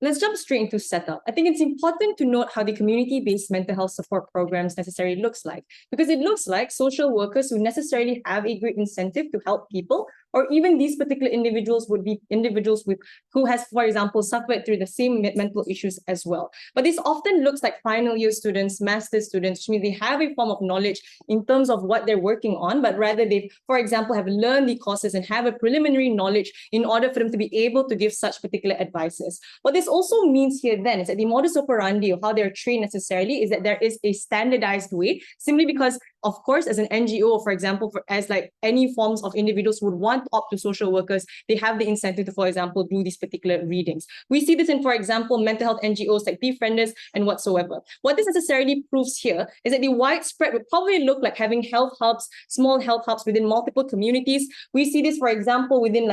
let's jump straight into setup. I think it's important to note how the community-based mental health support programs necessarily looks like, because it looks like social workers who necessarily have a great incentive to help people, or even these particular individuals would be individuals who has, for example, suffered through the same mental issues as well. But this often looks like final year students, master's students, which means they have a form of knowledge in terms of what they're working on, but rather they, for example, have learned the courses and have a preliminary knowledge in order for them to be able to give such particular advices. What this also means here then is that the modus operandi of how they're trained necessarily is that there is a standardized way, simply because, of course, as an NGO, for example, as like any forms of individuals who would want to opt to social workers, they have the incentive to, for example, do these particular readings. We see this in, for example, mental health NGOs like Befrienders and whatsoever. What this necessarily proves here is that the widespread would probably look like having health hubs, small health hubs within multiple communities. We see this, for example, within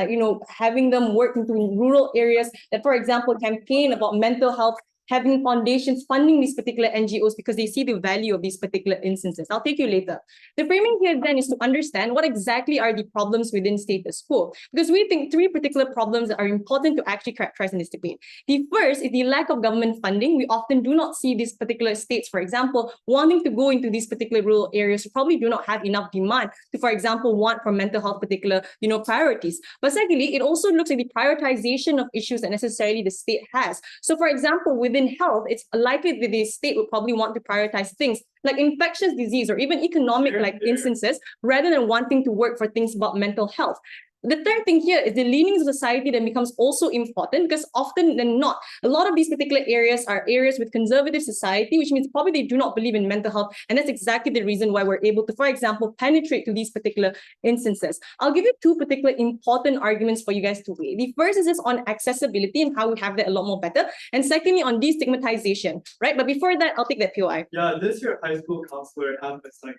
having them work into rural areas that, for example, campaign about mental health, having foundations funding these particular NGOs because they see the value of these particular instances. I'll take you later. The framing here then is to understand what exactly are the problems within status quo, because we think three particular problems that are important to actually characterize in this debate. The first is the lack of government funding. We often do not see these particular states, for example, wanting to go into these particular rural areas who probably do not have enough demand to, for example, want for mental health particular priorities. But secondly, it also looks at the prioritization of issues that necessarily the state has. So, for example, within health, it's likely that the state would probably want to prioritize things like infectious disease or even economic instances rather than wanting to work for things about mental health. The third thing here is the leanings of society that becomes also important, because often than not, a lot of these particular areas are areas with conservative society, which means probably they do not believe in mental health. And that's exactly the reason why we're able to, for example, penetrate to these particular instances. I'll give you two particular important arguments for you guys to weigh. The first is just on accessibility and how we have that a lot more better. And secondly, on destigmatization, right? But before that, I'll take that POI. Yeah, this year high school counselor have assigned.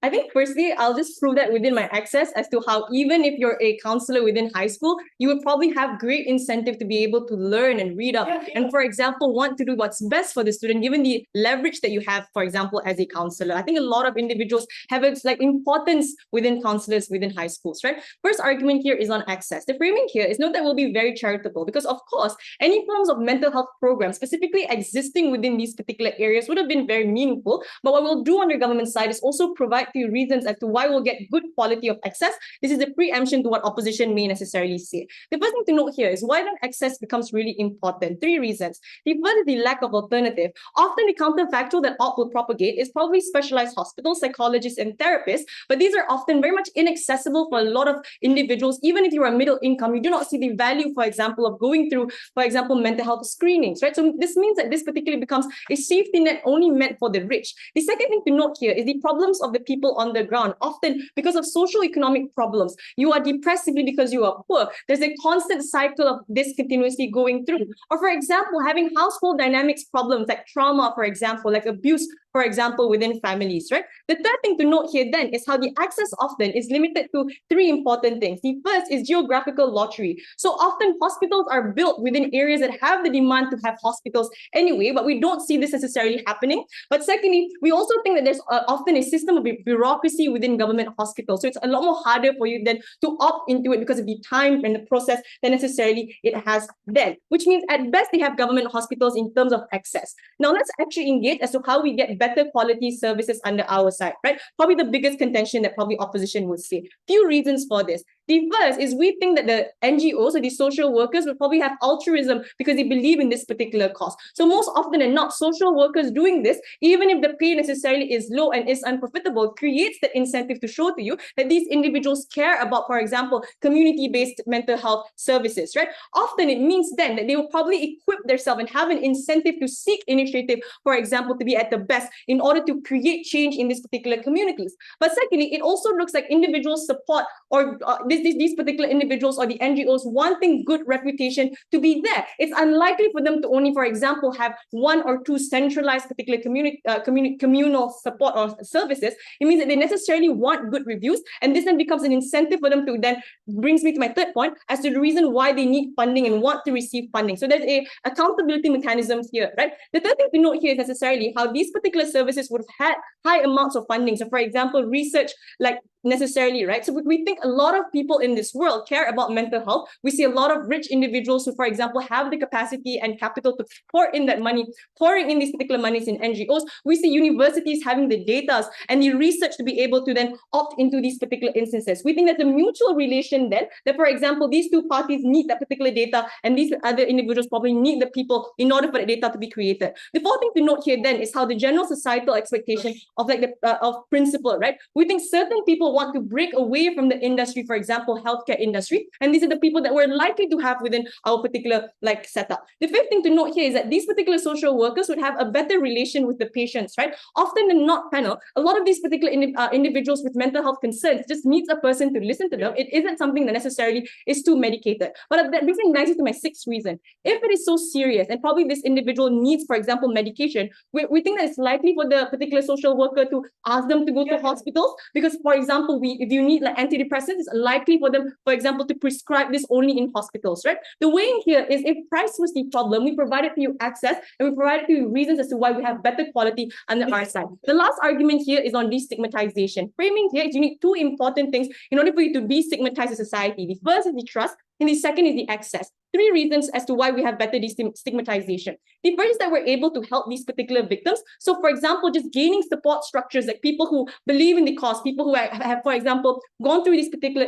I think firstly, I'll just prove that within my access as to how even if you're a counselor within high school, you would probably have great incentive to be able to learn and read up and, for example, want to do what's best for the student, given the leverage that you have, for example, as a counselor. I think a lot of individuals have its importance within counselors within high schools, right? First argument here is on access. The framing here is note that we'll be very charitable because, of course, any forms of mental health programs specifically existing within these particular areas would have been very meaningful. But what we'll do on the government side is also provide few reasons as to why we'll get good quality of access. This is the preemption to what opposition may necessarily say. The first thing to note here is why then access becomes really important. Three reasons. The first is the lack of alternative. Often the counterfactual that APDO will propagate is probably specialized hospitals, psychologists, and therapists, but these are often very much inaccessible for a lot of individuals. Even if you're a middle income, you do not see the value, for example, of going through, for example, mental health screenings, right? So this means that this particularly becomes a safety net only meant for the rich. The second thing to note here is the problems of the people on the ground. Often because of social economic problems, you are depressed simply because you are poor. There's a constant cycle of this continuously going through. Or for example, having household dynamics problems like trauma, for example, like abuse, for example, within families, right? The third thing to note here then is how the access often is limited to three important things. The first is geographical lottery. So often hospitals are built within areas that have the demand to have hospitals anyway, but we don't see this necessarily happening. But secondly, we also think that there's often a system of bureaucracy within government hospitals. So it's a lot more harder for you then to opt into it because of the time and the process that necessarily it has then, which means at best they have government hospitals in terms of access. Now let's actually engage as to how we get better quality services under our side, right? Probably the biggest contention that probably opposition would say. Few reasons for this. The first is we think that the NGOs or the social workers would probably have altruism because they believe in this particular cause. So most often than not, social workers doing this, even if the pay necessarily is low and is unprofitable, creates the incentive to show to you that these individuals care about, for example, community-based mental health services, right? Often it means then that they will probably equip themselves and have an incentive to seek initiative, for example, to be at the best in order to create change in these particular communities. But secondly, it also looks like individuals support or these particular individuals or the NGOs wanting good reputation to be there. It's unlikely for them to only, for example, have one or two centralized particular communal support or services. It means that they necessarily want good reviews, and this then becomes an incentive for them to then brings me to my third point as to the reason why they need funding and want to receive funding. So there's a accountability mechanism here, right? The third thing to note here is necessarily how these particular services would have had high amounts of funding. So for example, research like necessarily, right? So we think a lot of people in this world care about mental health. We see a lot of rich individuals who, for example, have the capacity and capital to pour in that money, pouring in these particular monies in NGOs. We see universities having the data and the research to be able to then opt into these particular instances. We think that the mutual relation then, that for example, these two parties need that particular data and these other individuals probably need the people in order for the data to be created. The fourth thing to note here then is how the general societal expectation of like the of principle, right? We think certain people want to break away from the industry, for example, healthcare industry, and these are the people that we're likely to have within our particular like setup. The fifth thing to note here is that these particular social workers would have a better relation with the patients, right? Often than not, panel, a lot of these particular individuals with mental health concerns just needs a person to listen to them. It isn't something that necessarily is too medicated. But that brings me nicely to my sixth reason. If it is so serious and probably this individual needs, for example, medication, we think that it's likely for the particular social worker to ask them to go to hospitals because, for example, if you need like antidepressants, it's likely for them, for example, to prescribe this only in hospitals, right? The way in here is if price was the problem, we provided to you access and we provided to you reasons as to why we have better quality on our side. The last argument here is on destigmatization. Framing here is you need two important things in order for you to destigmatize a society. The first is the trust, and the second is the access. Three reasons as to why we have better destigmatization. The first is that we're able to help these particular victims. So, for example, just gaining support structures like people who believe in the cause, people who have, for example, gone through these particular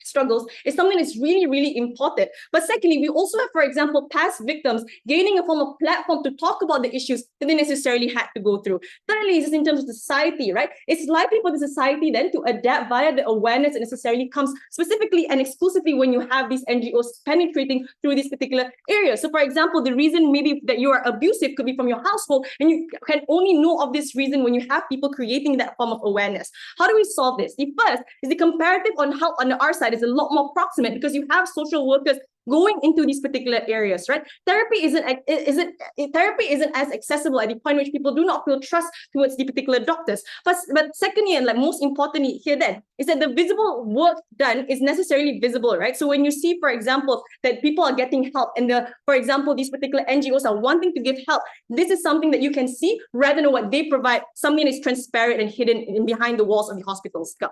struggles is something that's really, really important. But secondly, we also have, for example, past victims gaining a form of platform to talk about the issues that they necessarily had to go through. Thirdly, is in terms of the society, right? It's likely for the society then to adapt via the awareness that necessarily comes specifically and exclusively when you have these NGOs penetrating through these particular areas. So, for example, the reason maybe that you are abusive could be from your household, and you can only know of this reason when you have people creating that form of awareness. How do we solve this? The first is the comparative on how on our side is a lot more proximate because you have social workers going into these particular areas, right? Therapy isn't as accessible at the point which people do not feel trust towards the particular doctors. But secondly, and like most importantly here then, is that the visible work done is necessarily visible, right? So when you see, for example, that people are getting help and for example, these particular NGOs are wanting to give help, this is something that you can see rather than what they provide, something that is transparent and hidden in behind the walls of the hospitals. Go.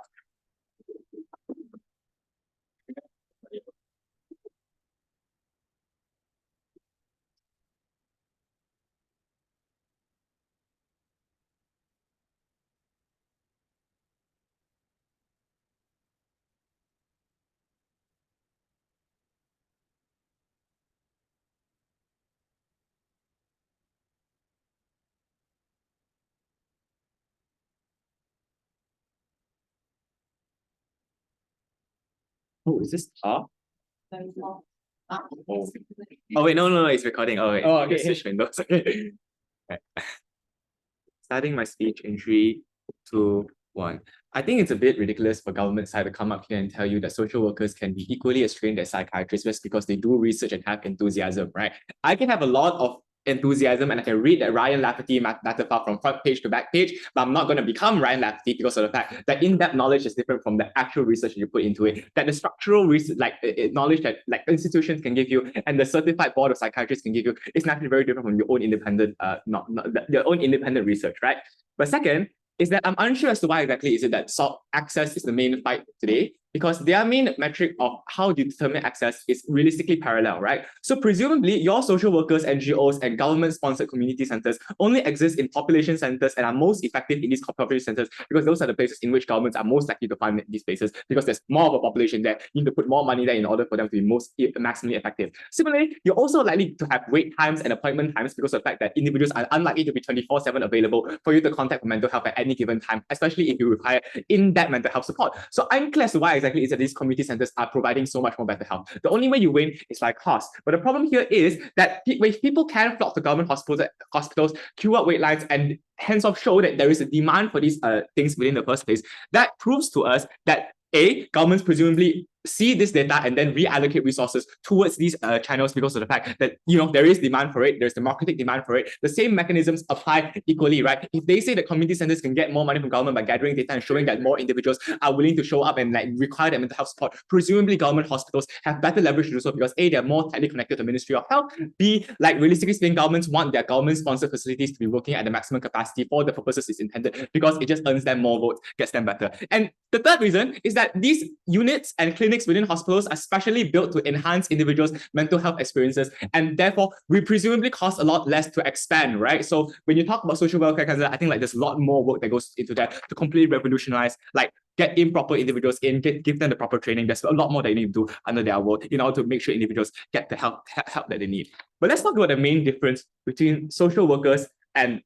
Oh, is this up? Oh. Oh wait, no, it's recording. Oh wait, okay. Switch windows. Okay. Right. Starting my speech in 3, 2, 1. I think it's a bit ridiculous for government side to come up here and tell you that social workers can be equally as trained as psychiatrists just because they do research and have enthusiasm, right? I can have a lot of enthusiasm and I can read that Ryan Lafferty metaphor from front page to back page, but I'm not going to become Ryan Lafferty because of the fact that in-depth knowledge is different from the actual research that you put into it, that the structural research, like knowledge that like institutions can give you and the certified board of psychiatrists can give you is naturally very different from your own independent, your own independent research, right? But second, is that I'm unsure as to why exactly is it that access is the main fight today, because their main metric of how you determine access is realistically parallel, right? So presumably your social workers, NGOs, and government-sponsored community centers only exist in population centers and are most effective in these population centers because those are the places in which governments are most likely to fund these places because there's more of a population there. You need to put more money there in order for them to be maximally effective. Similarly, you're also likely to have wait times and appointment times because of the fact that individuals are unlikely to be 24/7 available for you to contact for mental health at any given time, especially if you require in-depth mental health support. So I'm clear as to why exactly is that these community centers are providing so much more better health. The only way you win is by cost. But the problem here is that if people can flock to government hospitals, queue up wait lines, and hence show that there is a demand for these things within the first place, that proves to us that A, governments presumably see this data and then reallocate resources towards these channels because of the fact that, there is demand for it, there's democratic demand for it. The same mechanisms apply equally, right? If they say that community centers can get more money from government by gathering data and showing that more individuals are willing to show up and require their mental health support, presumably government hospitals have better leverage to do so because A, they're more tightly connected to the Ministry of Health, B, realistically speaking, governments want their government-sponsored facilities to be working at the maximum capacity for the purposes it's intended because it just earns them more votes, gets them better. And the third reason is that these units and clinics within hospitals are specially built to enhance individuals' mental health experiences, and therefore we presumably cost a lot less to expand, right? So when you talk about social welfare, I think there's a lot more work that goes into that to completely revolutionize, get improper individuals in, give them the proper training. There's a lot more they need to do under their work in order to make sure individuals get the help that they need. But let's talk about the main difference between social workers and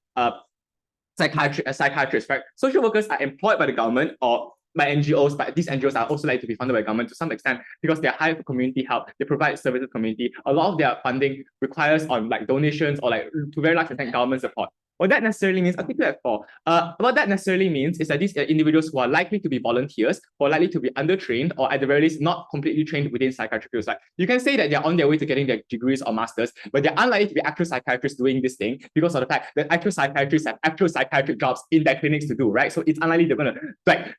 psychiatrists, right? Social workers are employed by the government or by NGOs, but these NGOs are also to be funded by government to some extent because they're hired for community help. They provide services to community. A lot of their funding requires on donations or to very large extent government support. What that necessarily means, I'll take that for. What that necessarily means is that these are individuals who are likely to be volunteers, or likely to be undertrained, or at the very least not completely trained within psychiatric fields. You can say that they're on their way to getting their degrees or masters, but they're unlikely to be actual psychiatrists doing this thing because of the fact that actual psychiatrists have actual psychiatric jobs in their clinics to do, right? So it's unlikely they're gonna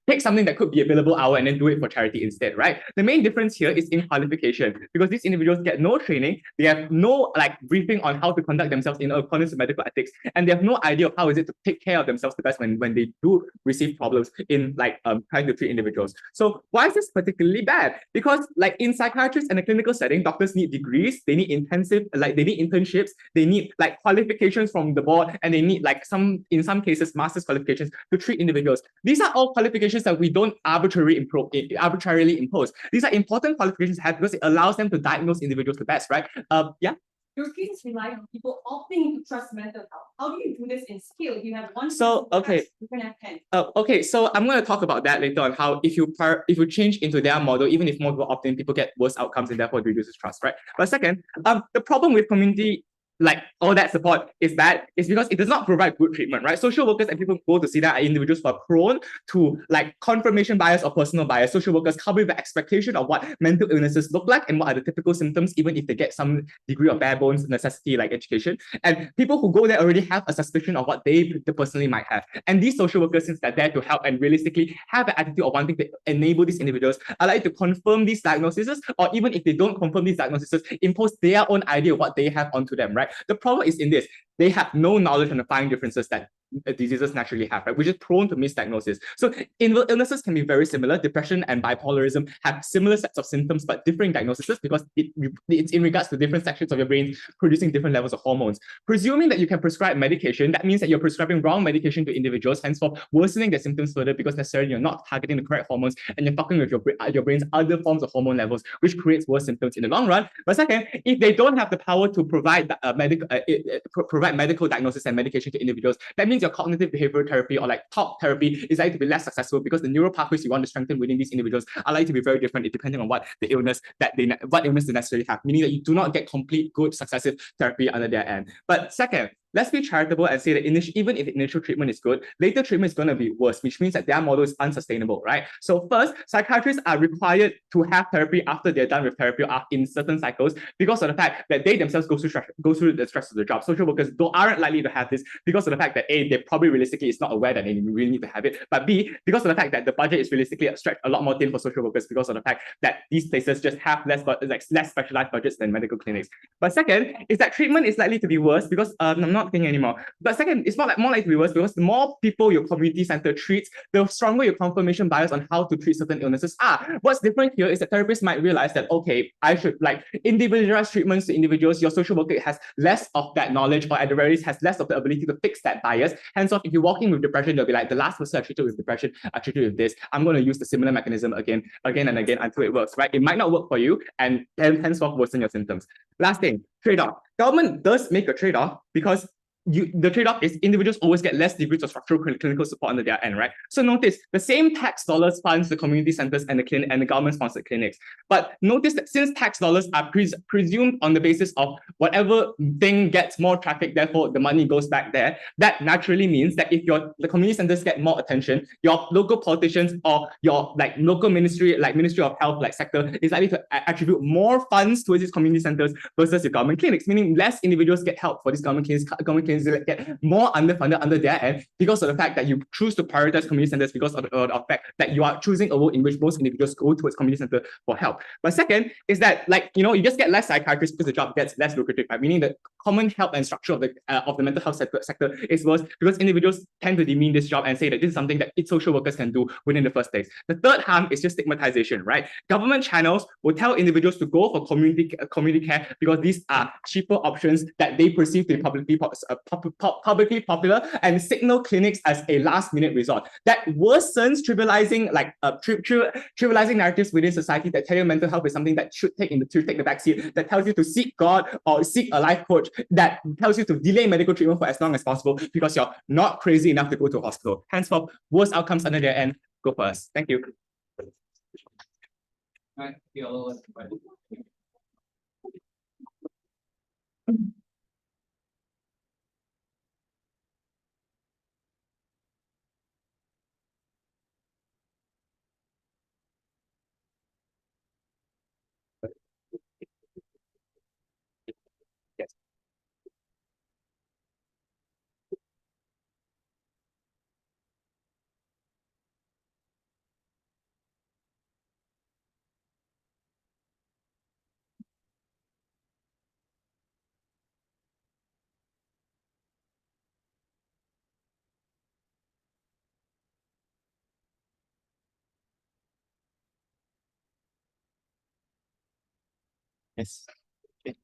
take something that could be a billable hour and then do it for charity instead, right? The main difference here is in qualification because these individuals get no training, they have no briefing on how to conduct themselves in accordance with medical ethics, and they have no idea of how is it to take care of themselves the best when they do receive problems in trying to treat individuals. So why is this particularly bad? Because in psychiatrists and a clinical setting, doctors need degrees, they need intensive, they need internships, they need qualifications from the board, and they need in some cases master's qualifications to treat individuals. These are all qualifications that we don't arbitrarily impose. These are important qualifications to have because it allows them to diagnose individuals the best, right? Yeah. Your cases rely on people opting to trust mental health. How do you do this in scale? If you have one, okay, you can have 10. Okay, so I'm going to talk about that later on. How if you change into their model, even if more people opt in, people get worse outcomes and therefore it reduces trust, right? But second, the problem with community all that support is because it does not provide good treatment, right? Social workers and people who go to see that are individuals who are prone to confirmation bias or personal bias. Social workers come with the expectation of what mental illnesses look like and what are the typical symptoms, even if they get some degree of bare bones necessity like education. And people who go there already have a suspicion of what they personally might have. And these social workers, since they're there to help and realistically have an attitude of wanting to enable these individuals, are likely to confirm these diagnoses, or even if they don't confirm these diagnoses, impose their own idea of what they have onto them, right? The problem is in this: they have no knowledge on the fine differences that diseases naturally have, right? Which is prone to misdiagnosis. So illnesses can be very similar. Depression and bipolarism have similar sets of symptoms, but differing diagnoses because it's in regards to different sections of your brain producing different levels of hormones. Presuming that you can prescribe medication, that means that you're prescribing wrong medication to individuals, henceforth worsening their symptoms further because necessarily you're not targeting the correct hormones and you're fucking with your brain's other forms of hormone levels, which creates worse symptoms in the long run. But second, if they don't have the power to provide medical diagnosis and medication to individuals, that means your cognitive behavioral therapy or talk therapy is likely to be less successful because the neural pathways you want to strengthen within these individuals are likely to be very different depending on what illness they necessarily have, meaning that you do not get complete good successive therapy under their end. But second, let's be charitable and say that even if initial treatment is good, later treatment is going to be worse, which means that their model is unsustainable, right? So first, psychiatrists are required to have therapy after they're done with therapy in certain cycles because of the fact that they themselves go through the stress of the job. Social workers aren't likely to have this because of the fact that A, they probably realistically is not aware that they really need to have it, but B, because of the fact that the budget is realistically stretched a lot more thin for social workers because of the fact that these places just have less specialized budgets than medical clinics. But second is that treatment is likely to be worse because I'm not thinking anymore. But second, it's more likely to be worse because the more people your community center treats, the stronger your confirmation bias on how to treat certain illnesses are. What's different here is that therapists might realize that, okay, I should individualize treatments to individuals. Your social worker has less of that knowledge, or at the very least has less of the ability to fix that bias. Hence, if you're walking with depression, they'll be like, the last person I treated with depression, I treated with this. I'm going to use the similar mechanism again and again until it works, right? It might not work for you, and henceforth worsen your symptoms. Last thing, trade-off. Government does make a trade-off because the trade-off is individuals always get less degrees of structural clinical support under their end, right? So notice the same tax dollars funds the community centers and the government-sponsored clinics. But notice that since tax dollars are presumed on the basis of whatever thing gets more traffic, therefore the money goes back there, that naturally means that if the community centers get more attention, your local politicians or your local ministry, like Ministry of Health sector, is likely to attribute more funds towards these community centers versus your government clinics, meaning less individuals get help for these government clinics get more underfunded under their end because of the fact that you choose to prioritize community centers because of the fact that you are choosing a role in which most individuals go towards community center for help. But second is that you just get less psychiatrists because the job gets less lucrative, right? Meaning the common help and structure of the mental health sector is worse because individuals tend to demean this job and say that this is something that social workers can do within the first place. The third harm is just stigmatization, right? Government channels will tell individuals to go for community care because these are cheaper options that they perceive to be publicly popular, and signal clinics as a last-minute resort. That worsens trivializing narratives within society that tell you mental health is something that should take the backseat, that tells you to seek God or seek a life coach, that tells you to delay medical treatment for as long as possible because you're not crazy enough to go to a hospital. Henceforth, worst outcomes under their end go for us. Thank you. Yes. Yes.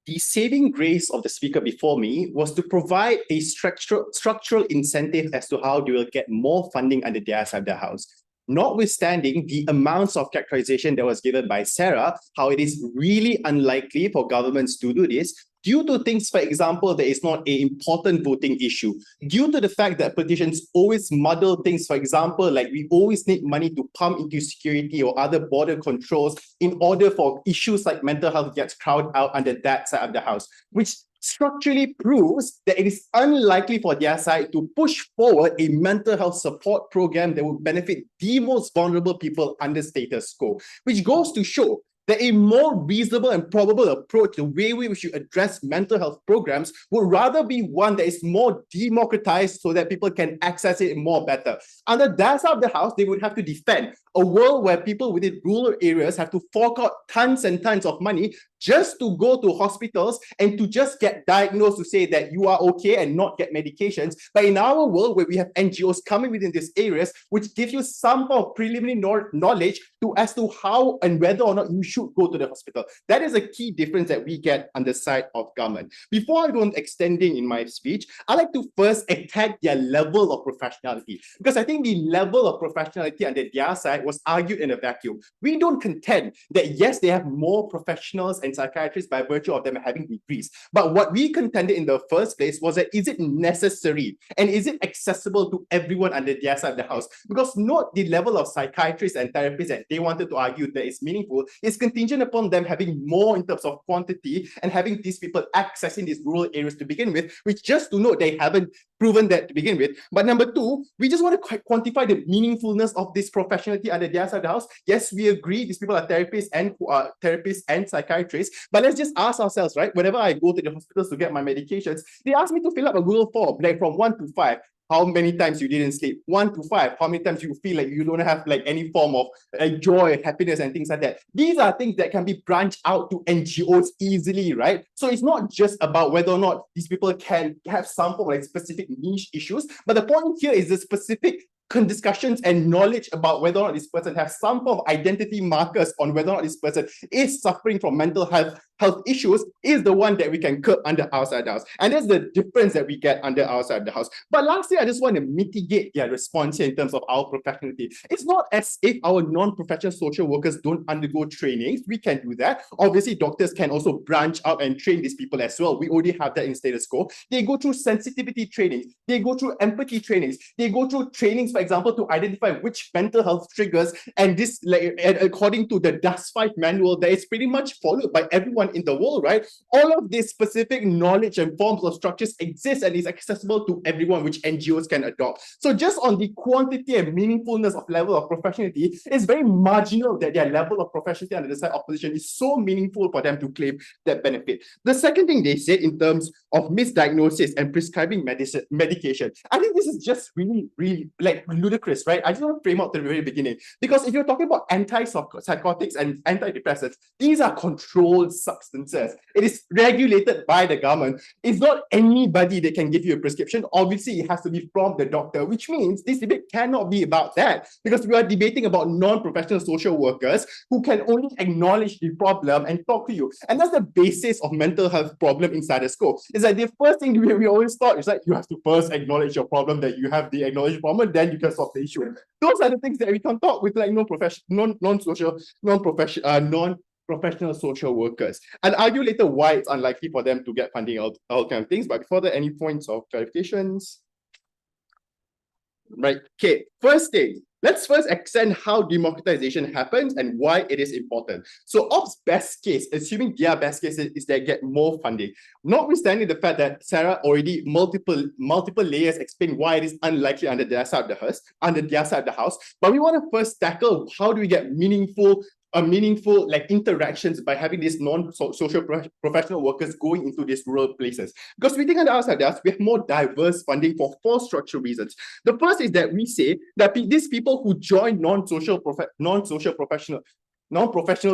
The saving grace of the speaker before me was to provide a structural incentive as to how they will get more funding under their side of the house. Notwithstanding the amounts of characterization that was given by Sarah, how it is really unlikely for governments to do this, due to things, for example, that is not an important voting issue, due to the fact that politicians always muddle things, for example, like we always need money to pump into security or other border controls in order for issues like mental health gets crowded out under that side of the house, which structurally proves that it is unlikely for their side to push forward a mental health support program that would benefit the most vulnerable people under status quo, which goes to show that a more reasonable and probable approach, the way we should address mental health programs, would rather be one that is more democratized so that people can access it more better. Under that side of the house, they would have to defend a world where people within rural areas have to fork out tons and tons of money just to go to hospitals and to just get diagnosed to say that you are okay and not get medications. But in our world where we have NGOs coming within these areas, which give you some form of preliminary knowledge as to how and whether or not you should go to the hospital. That is a key difference that we get on the side of government. Before I go on extending in my speech, I like to first attack their level of professionality, because I think the level of professionality under their side was argued in a vacuum. We don't contend that yes, they have more professionals and psychiatrists by virtue of them having degrees. But what we contended in the first place was that is it necessary and is it accessible to everyone under their side of the house? Because not the level of psychiatrists and therapists that they wanted to argue that is meaningful is contingent upon them having more in terms of quantity and having these people accessing these rural areas to begin with, which just to note, they haven't proven that to begin with. But number two, we just want to quantify the meaningfulness of this professionality under their side of the house. Yes, we agree these people are therapists and psychiatrists, but let's just ask ourselves, right? Whenever I go to the hospitals to get my medications, they ask me to fill up a Google form, like from 1 to 5. How many times you didn't sleep? 1 to 5. How many times you feel like you don't have like any form of joy, happiness, and things like that? These are things that can be branched out to NGOs easily, right? So it's not just about whether or not these people can have some form of like specific niche issues, but the point here is the specific discussions and knowledge about whether or not this person has some form of identity markers on whether or not this person is suffering from mental health health issues is the one that we can curb under outside the house. And that's the difference that we get under outside the house. But lastly, I just want to mitigate their response here in terms of our professionality. It's not as if our non-professional social workers don't undergo trainings. We can do that. Obviously, doctors can also branch out and train these people as well. We already have that in status quo. They go through sensitivity trainings. They go through empathy trainings. They go through trainings, for example, to identify which mental health triggers, and this, like, according to the DAS5 manual that is pretty much followed by everyone in the world, right? All of this specific knowledge and forms of structures exist and is accessible to everyone, which NGOs can adopt. So just on the quantity and meaningfulness of level of professionality, it's very marginal that their level of professionality under the side of position is so meaningful for them to claim that benefit. The second thing they said in terms of misdiagnosis and prescribing medication, I think this is just really, really like ludicrous, right? I just want to frame out to the very beginning, because if you're talking about antipsychotics and antidepressants, these are controlled substances. It is regulated by the government. It's not anybody that can give you a prescription. Obviously, it has to be from the doctor, which means this debate cannot be about that, because we are debating about non-professional social workers who can only acknowledge the problem and talk to you. And that's the basis of mental health problem inside the scope. It's like the first thing we always thought is like, you have to first acknowledge your problem, that you have the acknowledged problem, then you can solve the issue. Those are the things that we can talk with like non-professional social workers. I'll argue later why it's unlikely for them to get funding, all kind of things. But before that, any points of clarifications? Right. Okay. First thing, let's first extend how democratization happens and why it is important. So Op's best case, assuming their best case is they get more funding. Notwithstanding the fact that Sarah already multiple layers explain why it is unlikely under their side of the house. But we want to first tackle how do we get meaningful like interactions by having these non-social professional workers going into these rural places. Because we think on the outside, we have more diverse funding for four structural reasons. The first is that we say that these people who join non-professional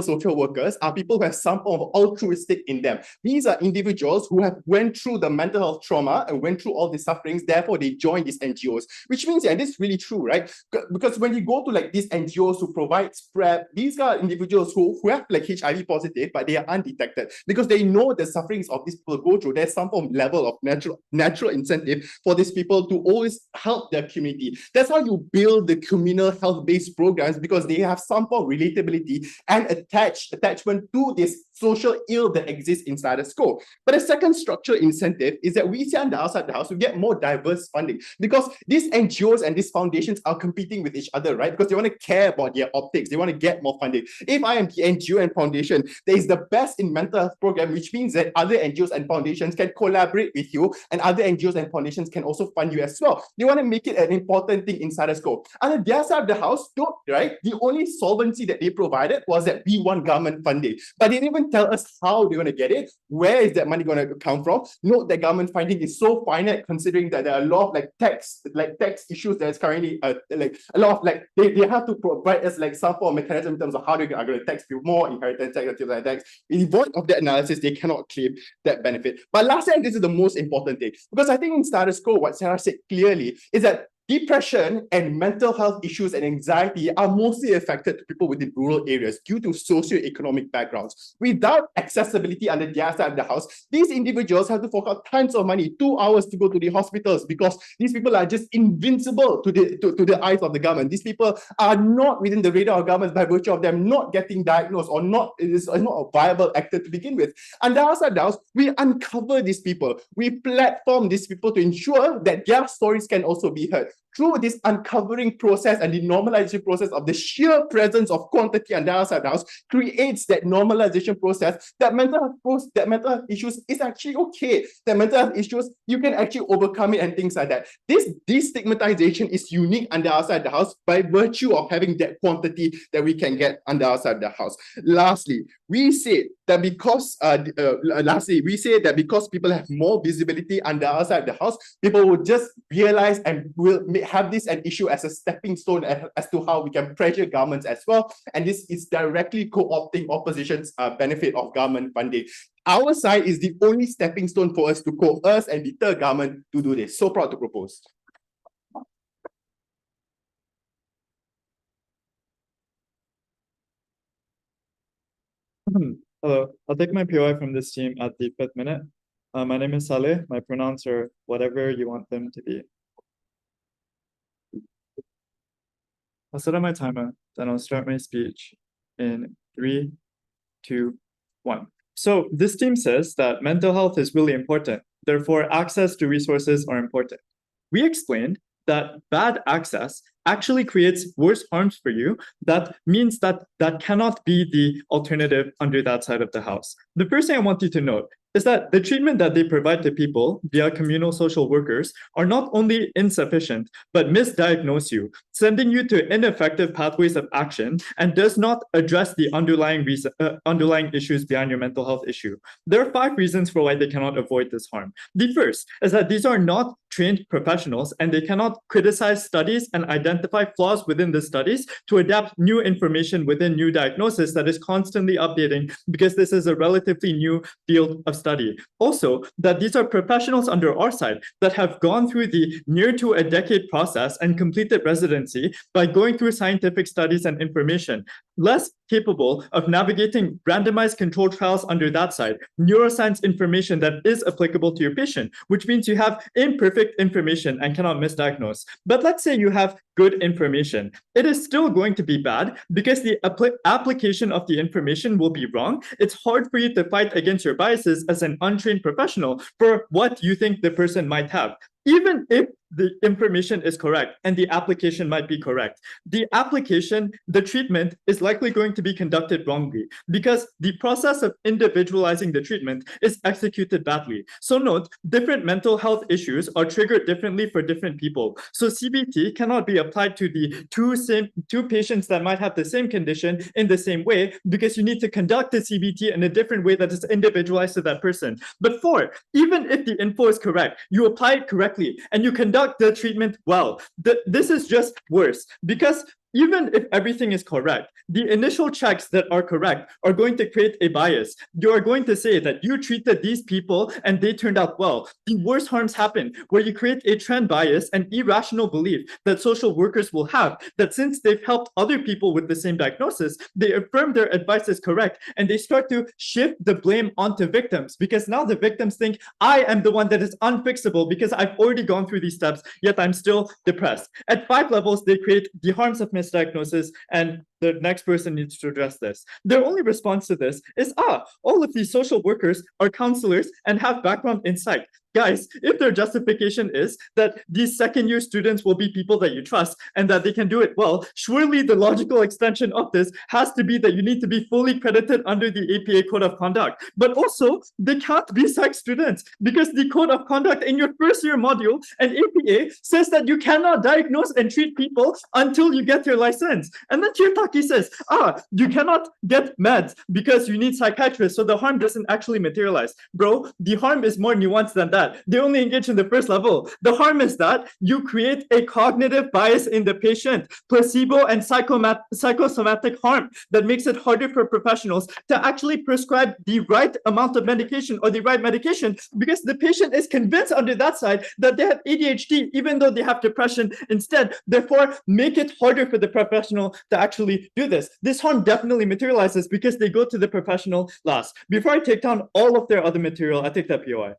social workers are people who have some form of altruistic in them. These are individuals who have went through the mental health trauma and went through all the sufferings, therefore they join these NGOs, which means, and this is really true, right? Because when you go to like these NGOs who provide PrEP, these are individuals who have like HIV positive, but they are undetected because they know the sufferings of these people go through. There's some form of level of natural incentive for these people to always help their community. That's how you build the communal health-based programs, because they have some form of relatability and attachment to this social ill that exists inside the school. But the second structural incentive is that we see on the outside the house, we get more diverse funding, because these NGOs and these foundations are competing with each other, right? Because they want to care about their optics, they want to get more funding. If I am the NGO and foundation that is the best in mental health program, which means that other NGOs and foundations can collaborate with you, and other NGOs and foundations can also fund you as well. They want to make it an important thing inside the school. On their side of the house, right? The only solvency that they provided was that we want government funding, but they didn't even tell us how they're going to get it. Where is that money going to come from? Note that government funding is so finite, considering that there are a lot of like tax issues that's currently like a lot of like they have to provide us like some form of mechanism in terms of how they are going to tax people more, inheritance tax, and things like that. In void of that analysis, they cannot claim that benefit. But lastly, and this is the most important thing, because I think in status quo, what Sarah said clearly is that depression and mental health issues and anxiety are mostly affected to people within rural areas due to socioeconomic backgrounds. Without accessibility under their side of the house, these individuals have to fork out tons of money, 2 hours to go to the hospitals, because these people are just invincible to the eyes of the government. These people are not within the radar of government by virtue of them not getting diagnosed or not, it is not a viable actor to begin with. And the outside house, we uncover these people, we platform these people to ensure that their stories can also be heard. Through this uncovering process and the normalization process of the sheer presence of quantity and outside house creates that normalization process that mental health issues is actually okay. That mental health issues, you can actually overcome it and things like that. This destigmatization is unique under outside the house by virtue of having that quantity that we can get under outside the house. Lastly, we say that because people have more visibility under outside the house, people will just realize and will have this an issue as a stepping stone as to how we can pressure governments as well. And this is directly co-opting opposition's benefit of government funding. Our side is the only stepping stone for us to coerce and deter government to do this. So proud to propose. Hello, I'll take my POI from this team at the 5th minute. My name is Salleh. My pronouns are whatever you want them to be. I'll set up my timer, then I'll start my speech in 3, 2, 1. So this team says that mental health is really important. Therefore, access to resources are important. We explained that bad access actually creates worse harms for you. That means that cannot be the alternative under that side of the house. The first thing I want you to note is that the treatment that they provide to people via communal social workers are not only insufficient, but misdiagnose you, sending you to ineffective pathways of action and does not address the underlying issues behind your mental health issue. There are 5 reasons for why they cannot avoid this harm. The first is that these are not trained professionals and they cannot criticize studies and identify flaws within the studies to adapt new information within new diagnosis that is constantly updating, because this is a relatively new field of study. Also, that these are professionals under our side that have gone through the near to a decade process and completed residency by going through scientific studies and information, less capable of navigating randomized controlled trials under that side, neuroscience information that is applicable to your patient, which means you have imperfect information and cannot misdiagnose. But let's say you have good information. It is still going to be bad because the application of the information will be wrong. It's hard for you to fight against your biases as an untrained professional for what you think the person might have. Even if the information is correct and the application might be correct, the treatment is likely going to be conducted wrongly because the process of individualizing the treatment is executed badly. So note, different mental health issues are triggered differently for different people. So CBT cannot be applied to the two patients that might have the same condition in the same way, because you need to conduct the CBT in a different way that is individualized to that person. But 4, even if the info is correct, you apply it correctly and you conduct the treatment well, this is just worse, because even if everything is correct, the initial checks that are correct are going to create a bias. You are going to say that you treated these people and they turned out well. The worst harms happen where you create a trend bias and irrational belief that social workers will have, that since they've helped other people with the same diagnosis, they affirm their advice is correct and they start to shift the blame onto victims, because now the victims think, I am the one that is unfixable because I've already gone through these steps, yet I'm still depressed. At 5 levels, they create the harms of misdiagnosis, and the next person needs to address this. Their only response to this is, all of these social workers are counselors and have background in psych. Guys, if their justification is that these second-year students will be people that you trust and that they can do it well, surely the logical extension of this has to be that you need to be fully credited under the APA Code of Conduct. But also, they can't be psych students because the Code of Conduct in your first-year module and APA says that you cannot diagnose and treat people until you get your license. And then Kirtaki says, you cannot get meds because you need psychiatrists, so the harm doesn't actually materialize. Bro, the harm is more nuanced than that. They only engage in the first level. The harm is that you create a cognitive bias in the patient, placebo and psychosomatic harm that makes it harder for professionals to actually prescribe the right amount of medication or the right medication, because the patient is convinced under that side that they have ADHD even though they have depression instead. Therefore, make it harder for the professional to actually do this. This harm definitely materializes because they go to the professional last. Before I take down all of their other material, I take that POI.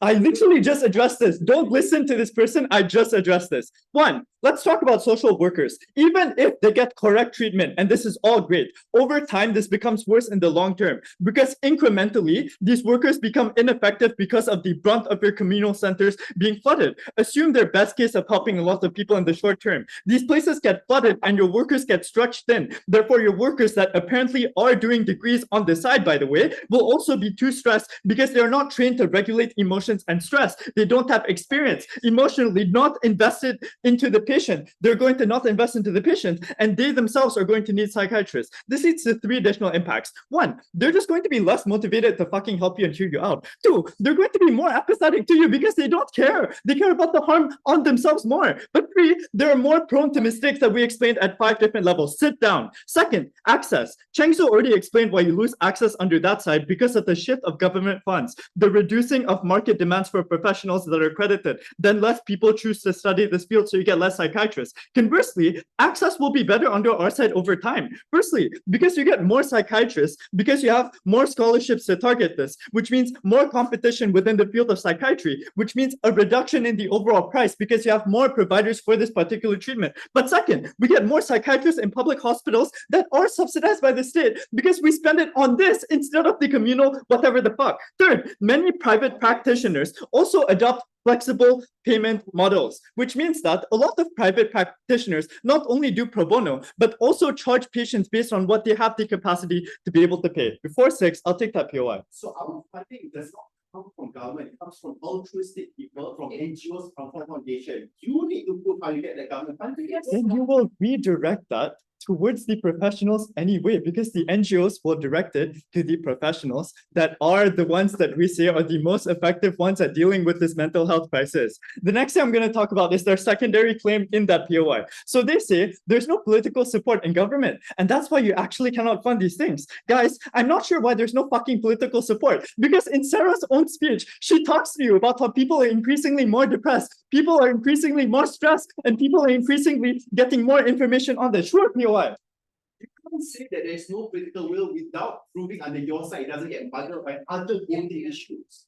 I literally just addressed this. Don't listen to this person. I just addressed this. 1, let's talk about social workers. Even if they get correct treatment, and this is all great, over time, this becomes worse in the long term because incrementally, these workers become ineffective because of the brunt of your communal centers being flooded. Assume their best case of helping a lot of people in the short term. These places get flooded and your workers get stretched thin. Therefore, your workers that apparently are doing degrees on the side, by the way, will also be too stressed because they're not trained to regulate emotions and stress. They don't have experience emotionally, not invested into the patient. They're going to not invest into the patient, and they themselves are going to need psychiatrists. This leads to 3 additional impacts. 1, they're just going to be less motivated to fucking help you and cheer you out. 2, they're going to be more apathetic to you because they don't care. They care about the harm on themselves more. But 3, they're more prone to mistakes that we explained at 5 different levels. Sit down. 2nd, access. Chengsu already explained why you lose access under that side because because of the shift of government funds, the reducing of market demands for professionals that are accredited, then less people choose to study this field, so you get less psychiatrists. Conversely, access will be better under our side over time. Firstly, because you get more psychiatrists, because you have more scholarships to target this, which means more competition within the field of psychiatry, which means a reduction in the overall price because you have more providers for this particular treatment. But second, we get more psychiatrists in public hospitals that are subsidized by the state because we spend it on this instead of the communal whatever the fuck. Third, many private practitioners also adopt flexible payment models, which means that a lot of private practitioners not only do pro bono, but also charge patients based on what they have the capacity to be able to pay. Before 6, I'll take that POI. So our funding does not come from government, it comes from altruistic people, from NGOs, from foundation. You need to prove how you get the government funding. Then you will redirect that towards the professionals anyway, because the NGOs will direct it to the professionals that are the ones that we say are the most effective ones at dealing with this mental health crisis. The next thing I'm going to talk about is their secondary claim in that POI. So they say there's no political support in government, and that's why you actually cannot fund these things. Guys, I'm not sure why there's no fucking political support, because in Sarah's own speech, she talks to you about how people are increasingly more depressed, people are increasingly more stressed, and people are increasingly getting more information on this. Sure, POI. You can't say that there's no political will without proving under your side it doesn't get bundled by other voting issues.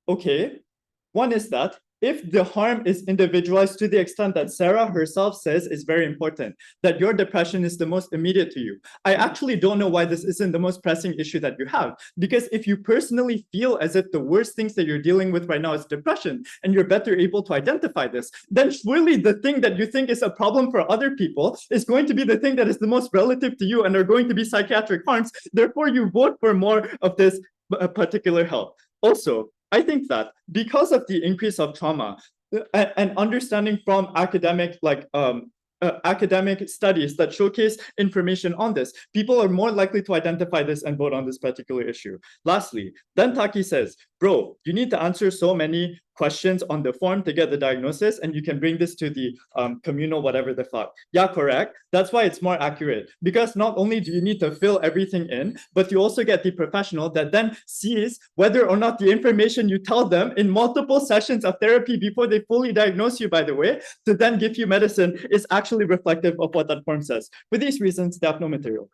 Okay, one is that if the harm is individualized to the extent that Sarah herself says is very important, that your depression is the most immediate to you. I actually don't know why this isn't the most pressing issue that you have, because if you personally feel as if the worst things that you're dealing with right now is depression, and you're better able to identify this, then surely the thing that you think is a problem for other people is going to be the thing that is the most relative to you and are going to be psychiatric harms. Therefore, you vote for more of this particular help. Also, I think that because of the increase of trauma and understanding from academic academic studies that showcase information on this, people are more likely to identify this and vote on this particular issue. Lastly, then Taki says, bro, you need to answer so many questions on the form to get the diagnosis, and you can bring this to the communal whatever the fuck. Yeah, correct. That's why it's more accurate, because not only do you need to fill everything in, but you also get the professional that then sees whether or not the information you tell them in multiple sessions of therapy before they fully diagnose you, by the way, to then give you medicine is actually reflective of what that form says. For these reasons, they have no material.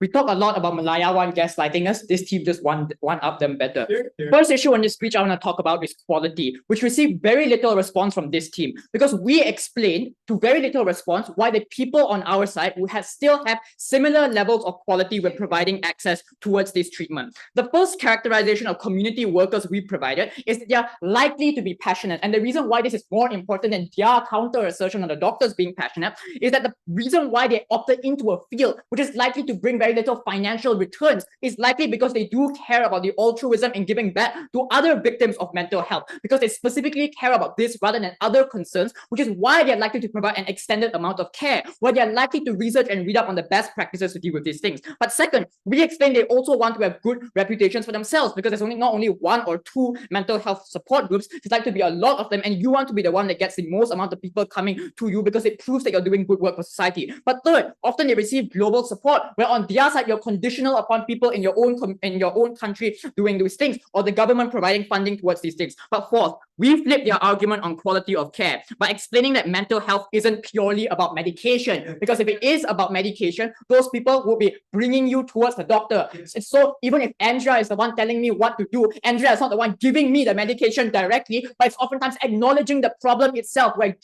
We talk a lot about Malaya one gaslighting us. This team just one up them better. First issue on this speech I want to talk about is quality, which received very little response from this team because we explained to very little response why the people on our side would still have similar levels of quality when providing access towards this treatment. The first characterization of community workers we provided is that they are likely to be passionate. And the reason why this is more important than their counter assertion on the doctors being passionate is that the reason why they opted into a field which is likely to bring very little financial returns is likely because they do care about the altruism in giving back to other victims of mental health, because they specifically care about this rather than other concerns, which is why they're likely to provide an extended amount of care, where they're likely to research and read up on the best practices to deal with these things. But second, we explained they also want to have good reputations for themselves, because there's not only one or two mental health support groups, it's like to be a lot of them, and you want to be the one that gets the most amount of people coming to you because it proves that you're doing good work for society. But third, often they receive global support, where on their side you're conditional upon people in your own country doing these things, or the government providing funding towards these things. But fourth, we flip their argument on quality of care by explaining that mental health isn't purely about medication, because if it is about medication, those people will be bringing you towards the doctor. And so even if Andrea is the one telling me what to do, Andrea is not the one giving me the medication directly, but it's oftentimes acknowledging the problem itself, where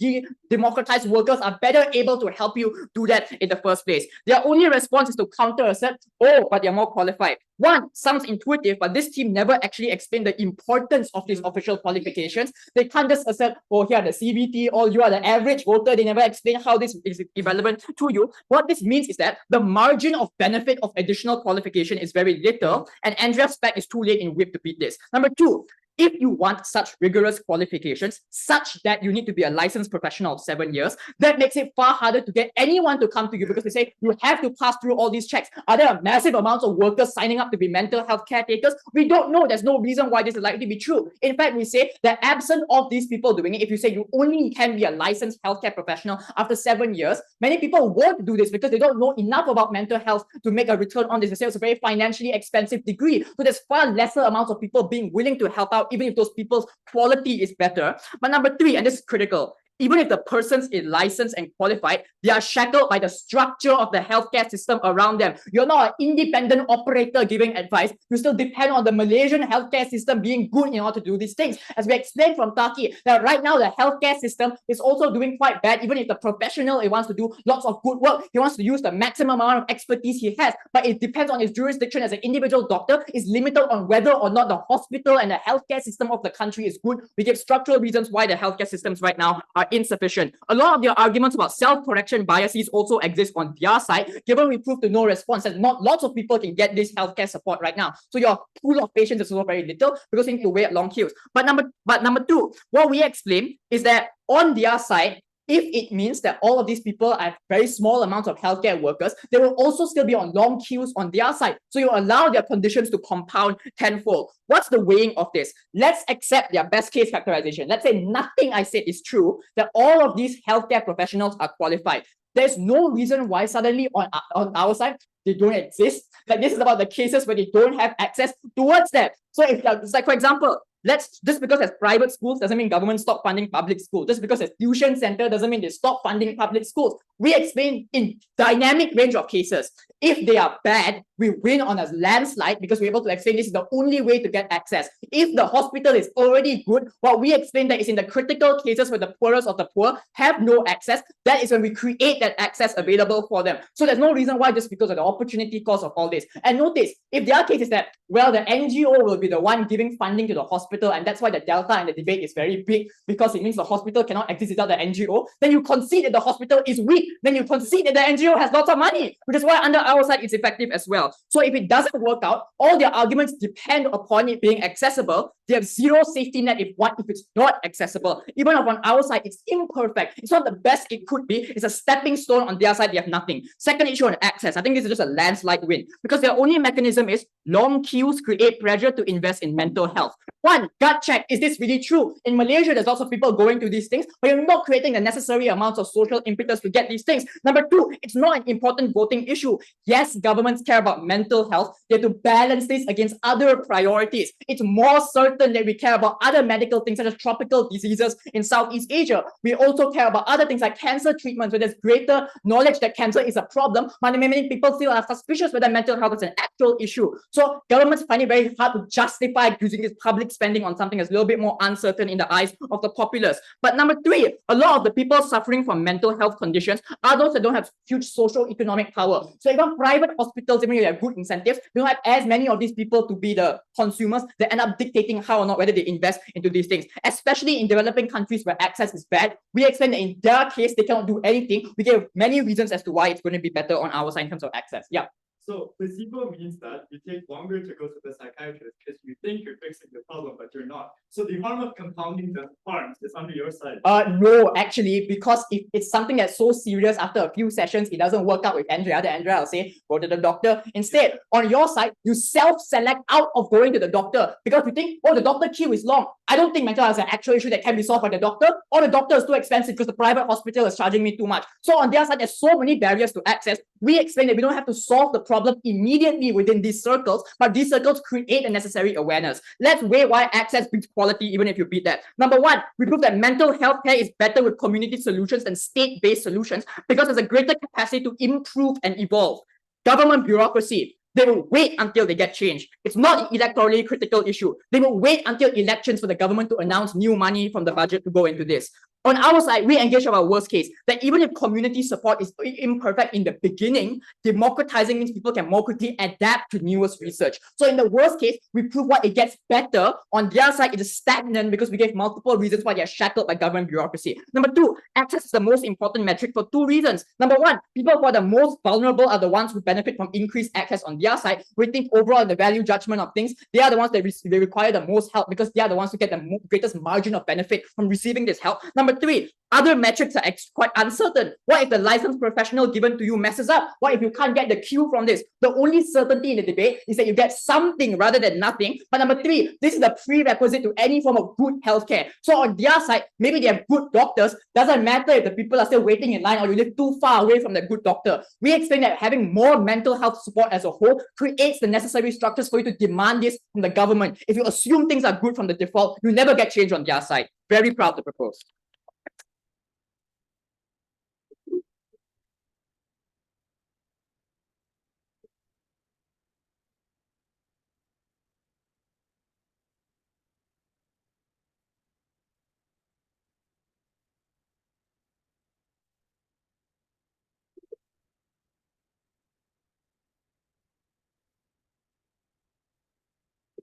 democratized workers are better able to help you do that in the first place. Their only response is to counter assert, oh, but they're more qualified. One, sounds intuitive, but this team never actually explained the importance of these official qualifications. They can't just assert, oh, here are the CBT, or you are the average voter. They never explain how this is irrelevant to you. What this means is that the margin of benefit of additional qualification is very little, and Andrea's spec is too late in whip to beat this. Number two, if you want such rigorous qualifications, such that you need to be a licensed professional of 7 years, that makes it far harder to get anyone to come to you because they say you have to pass through all these checks. Are there massive amounts of workers signing up to be mental health caretakers? We don't know. There's no reason why this is likely to be true. In fact, we say that absent of these people doing it, if you say you only can be a licensed healthcare professional after 7 years, many people won't do this because they don't know enough about mental health to make a return on this. They say it's a very financially expensive degree. So there's far lesser amounts of people being willing to help out, even if those people's quality is better. But number three, and this is critical, even if the person is licensed and qualified, they are shackled by the structure of the healthcare system around them. You're not an independent operator giving advice. You still depend on the Malaysian healthcare system being good in order to do these things. As we explained from Taki, that right now the healthcare system is also doing quite bad. Even if the professional wants to do lots of good work, he wants to use the maximum amount of expertise he has, but it depends on his jurisdiction as an individual doctor, is limited on whether or not the hospital and the healthcare system of the country is good. We give structural reasons why the healthcare systems right now are insufficient. A lot of their arguments about self-correction biases also exist on their side, given we prove to no response that not lots of people can get this healthcare support right now. So your pool of patients is also very little because you need to wait long queues. But number two, what we explain is that on their side, if it means that all of these people have very small amounts of healthcare workers, they will also still be on long queues on their side. So you allow their conditions to compound tenfold. What's the weighing of this? Let's accept their best case characterization. Let's say nothing I said is true, that all of these healthcare professionals are qualified. There's no reason why suddenly on our side, they don't exist. Like this is about the cases where they don't have access towards that. So if it's like, for example, just because there's private schools doesn't mean government stop funding public schools. Just because there's tuition center doesn't mean they stop funding public schools. We explain in dynamic range of cases. If they are bad, we win on a landslide because we're able to explain this is the only way to get access. If the hospital is already good, what we explain that is in the critical cases where the poorest of the poor have no access, that is when we create that access available for them. So there's no reason why just because of the opportunity cost of all this. And notice, if their case is that, well, the NGO will be the one giving funding to the hospital, and that's why the delta and the debate is very big because it means the hospital cannot exist without the NGO, then you concede that the hospital is weak. Then you concede that the NGO has lots of money, which is why under our side it's effective as well. So if it doesn't work out, all their arguments depend upon it being accessible. They have zero safety net if it's not accessible. Even if on our side it's imperfect, it's not the best it could be. It's a stepping stone. On their side, they have nothing. Second issue on access, I think this is just a landslide win because their only mechanism is long queues create pressure to invest in mental health. One, gut check. Is this really true? In Malaysia, there's lots of people going through these things, but you're not creating the necessary amounts of social impetus to get these things. Number two, it's not an important voting issue. Yes, governments care about mental health. They have to balance this against other priorities. It's more certain that we care about other medical things such as tropical diseases in Southeast Asia. We also care about other things like cancer treatments, where there's greater knowledge that cancer is a problem, but many people still are suspicious whether mental health is an actual issue. So governments find it very hard to justify using this public spending on something that's a little bit more uncertain in the eyes of the populace. But number three, a lot of the people suffering from mental health conditions are those that don't have huge social economic power. So even private hospitals, even if they have good incentives, they don't have as many of these people to be the consumers that end up dictating how or not whether they invest into these things. Especially in developing countries where access is bad, we explain that in their case, they cannot do anything. We give many reasons as to why it's going to be better on our side in terms of access. Yeah. So placebo means that you take longer to go to the psychiatrist because you think you're fixing the problem, but you're not. So the harm of compounding the harms is under your side. No, actually, because if it's something that's so serious, after a few sessions, it doesn't work out with Andrea, then Andrea will say, go to the doctor. Instead, on your side, you self-select out of going to the doctor because you think, oh, the doctor queue is long. I don't think mental health is an actual issue that can be solved by the doctor, or the doctor is too expensive because the private hospital is charging me too much. So on their side, there's so many barriers to access. We explain that we don't have to solve the problem immediately within these circles, but these circles create the necessary awareness. Let's weigh why access beats quality, even if you beat that. Number one, we prove that mental health care is better with community solutions than state-based solutions because there's a greater capacity to improve and evolve. Government bureaucracy, they will wait until they get change. It's not an electorally critical issue. They will wait until elections for the government to announce new money from the budget to go into this. On our side, we engage our worst case, that even if community support is imperfect in the beginning, democratizing means people can more quickly adapt to newest research. So in the worst case, we prove what it gets better. On their side, it is stagnant because we gave multiple reasons why they are shackled by government bureaucracy. Number two, access is the most important metric for two reasons. Number one, people who are the most vulnerable are the ones who benefit from increased access on their side. We think overall the value judgment of things, they are the ones that they require the most help because they are the ones who get the greatest margin of benefit from receiving this help. Number three, other metrics are quite uncertain. What if the licensed professional given to you messes up? What if you can't get the cue from this? The only certainty in the debate is that you get something rather than nothing. But number three, this is the prerequisite to any form of good healthcare. So on their side, maybe they have good doctors. Doesn't matter if the people are still waiting in line or you live too far away from the good doctor. We explain that having more mental health support as a whole creates the necessary structures for you to demand this from the government. If you assume things are good from the default, you never get change on their side. Very proud to propose.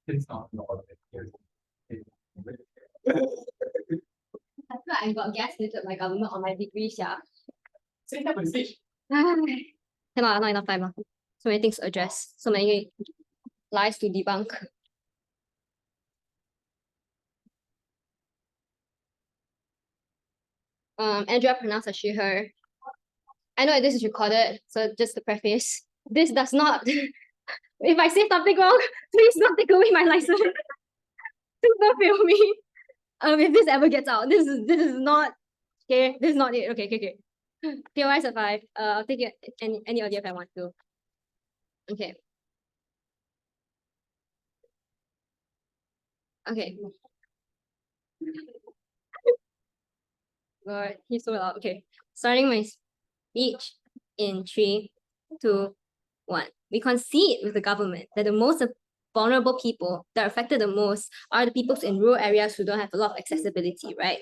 I feel like I got gaslighted by government on my degree, yeah. Cannot, not enough time. So many things to address, so many lies to debunk. Andrea pronounced as she, her. I know that this is recorded, so just to preface, this does not, if I say something wrong, please don't take away my license. Please don't fail me. If this ever gets out, this is not, okay, this is not it. Okay. POI survive. I'll take it any audio if I want to. Okay. Okay. God, he's so loud. Okay. Starting my speech in 3, 2, 1. We concede with the government that the most vulnerable people that are affected the most are the people in rural areas who don't have a lot of accessibility, right?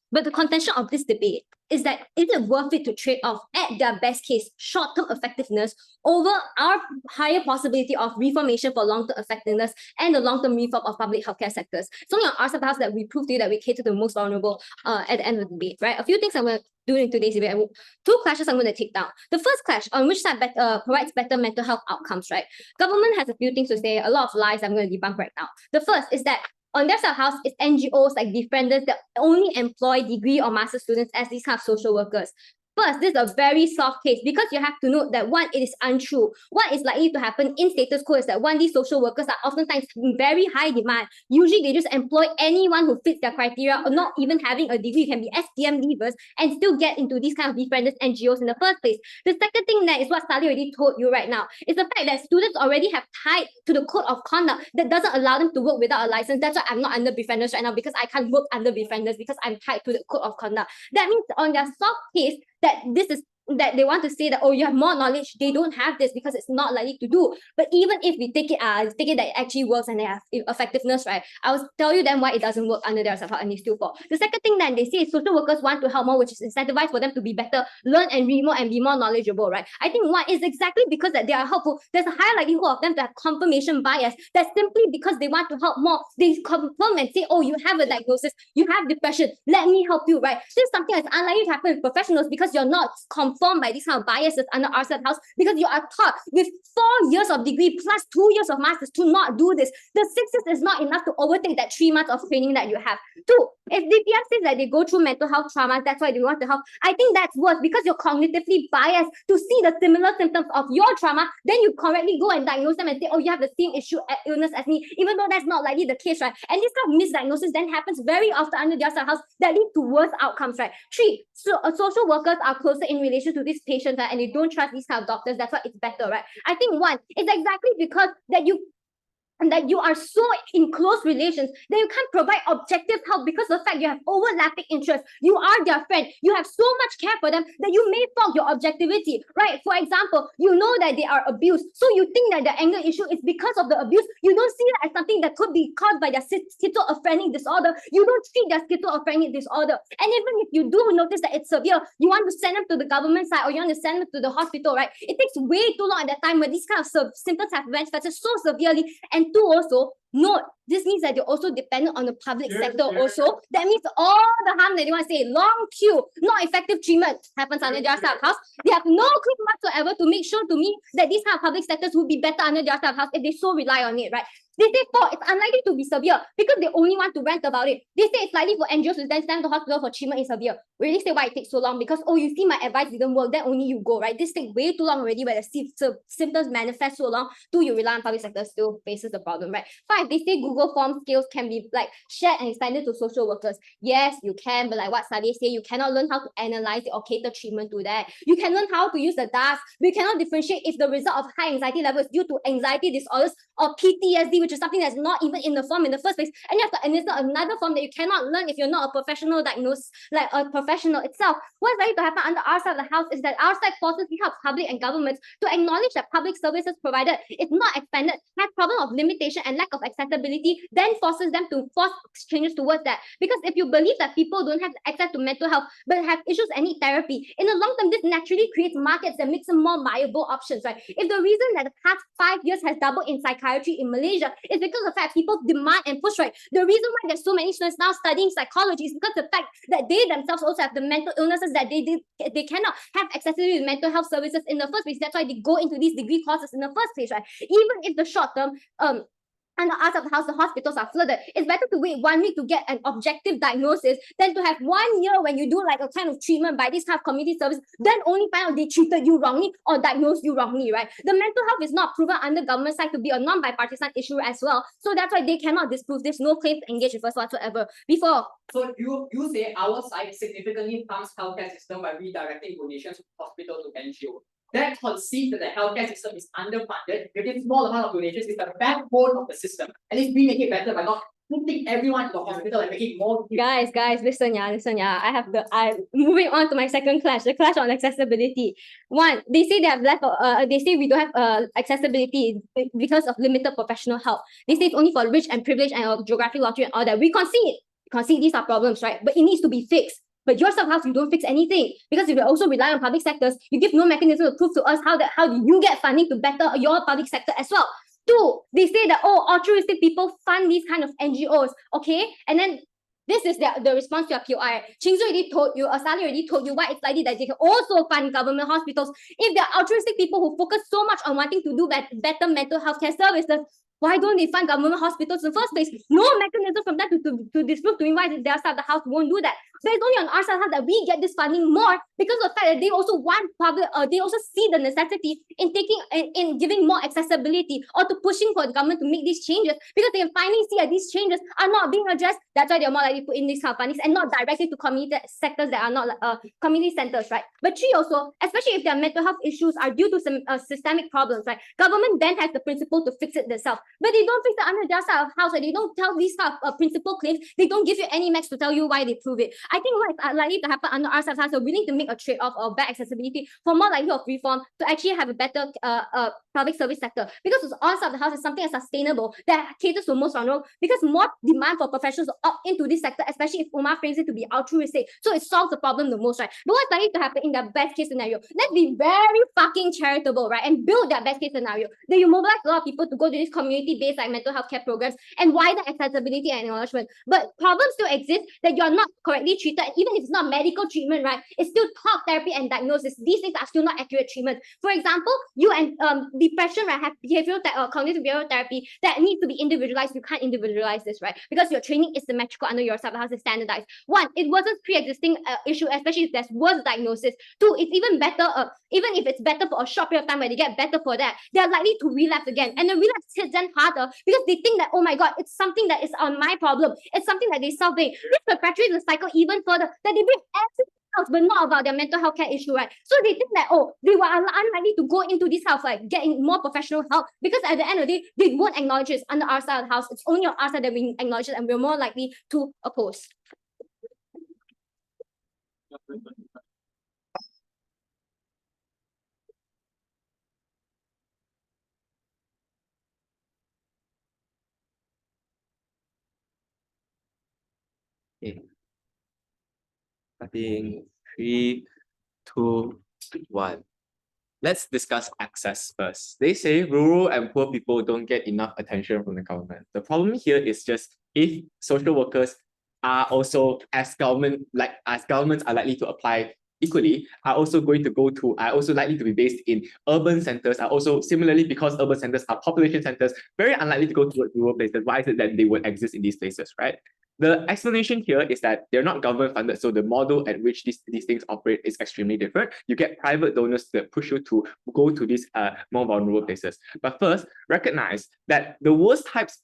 But the contention of this debate is that is it worth it to trade off at their best case short-term effectiveness over our higher possibility of reformation for long-term effectiveness and the long-term reform of public healthcare sectors? It's only on our subhouse that we prove to you that we cater to the most vulnerable at the end of the debate, right? A few things I'm going to do in today's debate. Two clashes I'm going to take down. The first clash, on which side provides better mental health outcomes, right? Government has a few things to say, a lot of lies I'm going to debunk right now. The first is that on their subhouse, it's NGOs like Defenders that only employ degree or master students as these kind of social workers. First, this is a very soft case because you have to note that one, it is untrue. What is likely to happen in status quo is that one, these social workers are oftentimes in very high demand. Usually, they just employ anyone who fits their criteria or not even having a degree. You can be STM leavers and still get into these kind of Defenders NGOs in the first place. The second thing that is what Salleh already told you right now is the fact that students already have tied to the code of conduct that doesn't allow them to work without a license. That's why I'm not under Defenders right now because I can't work under Defenders because I'm tied to the code of conduct. That means on their soft case, that they want to say that, oh, you have more knowledge, they don't have this because it's not likely to do. But even if we take it that it actually works and they have effectiveness, right? I will tell you then why it doesn't work under their subhouse and they still fall. The second thing that they say is social workers want to help more, which is incentivized for them to be better, learn and read more and be more knowledgeable, right? I think one is exactly because that they are helpful. There's a higher likelihood of them to have confirmation bias. That's simply because they want to help more. They confirm and say, oh, you have a diagnosis, you have depression, let me help you, right? This is something that's unlikely to happen with professionals because you're not conformed by these kind of biases under our subhouse because you are taught with 4 years of degree plus 2 years of masters to not do this. The 6 years is not enough to overtake that 3 months of training that you have. 2, if DPM says that they go through mental health traumas, that's why they want to help. I think that's worse because you're cognitively biased to see the similar symptoms of your trauma, then you correctly go and diagnose them and say, oh, you have the same illness as me, even though that's not likely the case, right? And this kind of misdiagnosis then happens very often under their subhouse that lead to worse outcomes, right? 3, so social workers are closer in relation to these patients, right? And they don't trust these kind of doctors. That's why it's better, right? I think one, it's exactly because that you are so in close relations that you can't provide objective help because of the fact you have overlapping interests. You are their friend. You have so much care for them that you may fog your objectivity, right? For example, you know that they are abused. So you think that the anger issue is because of the abuse. You don't see that as something that could be caused by their schizophrenic disorder, you don't treat their schizophrenic disorder. And even if you do notice that it's severe, you want to send them to the government side or you want to send them to the hospital, right? It takes way too long at that time when these kind of symptoms have manifested so severely. And two, also, note, this means that they're also dependent on the public sector also. That means all the harm that they want to say, long queue, not effective treatment happens under their staff house. They have no clue whatsoever to make sure to me that these kind of public sectors would be better under their staff house if they so rely on it, right? They say four, it's unlikely to be severe because they only want to rant about it. They say it's likely for NGOs to then send to hospital for treatment is severe. We really say why it takes so long because, oh, you see my advice didn't work, then only you go, right? This takes way too long already where the symptoms manifest so long. Two, you rely on public sector still faces the problem, right? Five, they say Google Form skills can be like shared and extended to social workers. Yes, you can, but like what Salleh say, you cannot learn how to analyze it or cater treatment to that. You can learn how to use the DAS, but you cannot differentiate if the result of high anxiety level is due to anxiety disorders or PTSD, which is something that's not even in the form in the first place. And you have to administer another form that you cannot learn if you're not a professional diagnosis, like a professional itself. What's likely to happen under our side of the house is that our side forces help public and governments to acknowledge that public services provided is not expanded, has problem of limitation and lack of accessibility, then forces them to force changes towards that. Because if you believe that people don't have access to mental health but have issues and need therapy, in the long term, this naturally creates markets that makes them more viable options, right? If the reason that the past 5 years has doubled in psychiatry in Malaysia is because of the fact people demand and push, right? The reason why there's so many students now studying psychology is because the fact that they themselves also have the mental illnesses that they cannot have accessibility to mental health services in the first place. That's why they go into these degree courses in the first place, right? Even if the short term and the of the house, the hospitals are flooded. It's better to wait 1 week to get an objective diagnosis than to have 1 year when you do like a kind of treatment by this kind of community service, then only find out they treated you wrongly or diagnosed you wrongly, right? The mental health is not proven under government side to be a non-bipartisan issue as well. So that's why they cannot disprove this. No claims to engage with us whatsoever. Before. So you say our side significantly harms healthcare system by redirecting donations from hospital to NGO. That concedes that the healthcare system is underfunded. If this small amount of donations is the backbone of the system, at least we make it better by not putting everyone to the hospital and making more. Guys, listen, yeah. I'm moving on to my second clash, the clash on accessibility. One, they say they have they say we don't have accessibility because of limited professional help. They say it's only for rich and privileged and geographic lottery and all that. We concede these are problems, right? But it needs to be fixed. But your sub-house, you don't fix anything. Because if you also rely on public sectors, you give no mechanism to prove to us how do you get funding to better your public sector as well. Two, they say that, oh, altruistic people fund these kind of NGOs, okay? And then this is the response to your POI. Cheng already told you, Salleh already told you why it's likely that they can also fund government hospitals. If they're altruistic people who focus so much on wanting to do better mental health care services, why don't they fund government hospitals in the first place? No mechanism from that to disprove to me why their side of the house won't do that. So it's only on our side that we get this funding more because of the fact that they also want public, they also see the necessity in giving more accessibility or to pushing for the government to make these changes because they finally see that these changes are not being addressed. That's why they're more likely to put in these kind of fundings and not directly to community sectors that are not community centers, right? But three, also, especially if their mental health issues are due to some systemic problems, right? Government then has the principle to fix it themselves. But they don't fix it under their side of house, right? They don't tell these kind of principle claims. They don't give you any max to tell you why they prove it. I think what is likely to happen under our side of house, we're willing to make a trade-off of bad accessibility for more likelihood of reform to actually have a better public service sector. Because it's our side of the house is something that's sustainable that caters to most vulnerable. Because more demand for professionals to opt into this sector, especially if Umar frames it to be altruistic, so it solves the problem the most, right? But what's likely to happen in the best case scenario? Let's be very fucking charitable, right? And build that best case scenario. Then you mobilize a lot of people to go to this community-based like mental health care programs and widen accessibility and acknowledgement. But problems still exist that you're not correctly treated, and even if it's not medical treatment, right? It's still talk therapy and diagnosis. These things are still not accurate treatment. For example, you and depression, right, have behavioral cognitive behavioral therapy that needs to be individualized. You can't individualize this, right? Because your training is symmetrical under your sub-house is standardized. One, it wasn't pre-existing issue, especially if there's worse diagnosis. Two, it's even better, even if it's better for a short period of time where they get better for that, they're likely to relapse again. And the relapse hits them harder because they think that, oh my God, it's something that is on my problem. It's something that they solving. This perpetuates the cycle even further, that they bring everything else but not about their mental health care issue, right? So they think that, oh, they were unlikely to go into this house, like getting more professional help, because at the end of the day, they won't acknowledge it under our side of the house. It's only on our side that we acknowledge it, and we're more likely to oppose. Okay. Starting 3, 2, 1. Let's discuss access first. They say rural and poor people don't get enough attention from the government. The problem here is just if social workers are also, as governments are likely to apply equally, are also likely to be based in urban centers, are also similarly, because urban centers are population centers, very unlikely to go towards rural places. Why is it that they would exist in these places, right? The explanation here is that they're not government funded, so the model at which these things operate is extremely different. You get private donors that push you to go to these more vulnerable places. But first, recognize that the worst types